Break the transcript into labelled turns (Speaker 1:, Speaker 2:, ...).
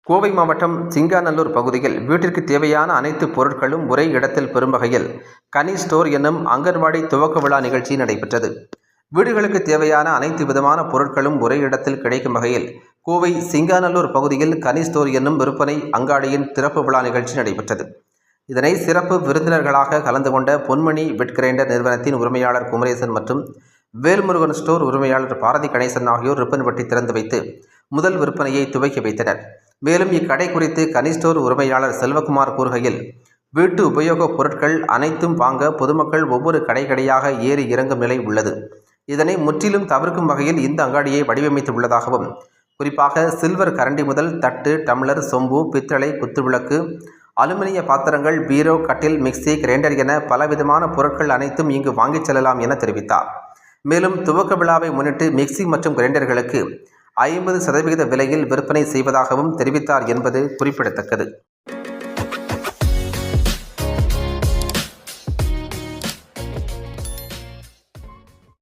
Speaker 1: கோவை மாவட்டம் சிங்காநல்லூர் பகுதியில் வீட்டிற்கு தேவையான அனைத்து பொருட்களும் ஒரே இடத்தில் பெறும் வகையில் கனி ஸ்டோர் என்னும் அங்கன்வாடி துவக்க விழா நிகழ்ச்சி நடைபெற்றது. வீடுகளுக்கு தேவையான அனைத்து விதமான பொருட்களும் ஒரே இடத்தில் கிடைக்கும் வகையில் கோவை சிங்காநல்லூர் பகுதியில் கனி ஸ்டோர் என்னும் விற்பனை அங்காடியின் திறப்பு விழா நிகழ்ச்சி நடைபெற்றது. இதனை சிறப்பு விருந்தினர்களாக கலந்து கொண்ட பொன்மணி வெட் கிரைண்டர் நிறுவனத்தின் உரிமையாளர் குமரேசன் மற்றும் வேல்முருகன் ஸ்டோர் உரிமையாளர் பாரதி கணேசன் ஆகியோர் ரிப்பன் வெட்டி திறந்து வைத்து முதல் விற்பனையை துவக்கி வைத்தனர். மேலும் இக்கடை குறித்து கனி ஸ்டோர் உரிமையாளர் செல்வகுமார் கூறுகையில், வீட்டு உபயோகப் பொருட்கள் அனைத்தும் வாங்க பொதுமக்கள் ஒவ்வொரு கடையாக ஏறி இறங்கும் நிலை உள்ளது. இதனை முற்றிலும் தவிர்க்கும் வகையில் இந்த அங்காடியை வடிவமைத்துள்ளதாகவும், குறிப்பாக சில்வர் கரண்டி முதல் தட்டு, டம்ளர், சொம்பு, பித்தளை, குத்துவிளக்கு, அலுமினிய பாத்திரங்கள், பீரோ, கட்டில், மிக்சி, கிரைண்டர் என பலவிதமான பொருட்கள் அனைத்தும் இங்கு வாங்கிச் செல்லலாம் என தெரிவித்தார். மேலும் துவக்க விழாவை முன்னிட்டு மிக்சி மற்றும் கிரைண்டர்களுக்கு 50% விலையில் விற்பனை செய்வதாகவும் தெரிவித்தார் என்பது குறிப்பிடத்தக்கது.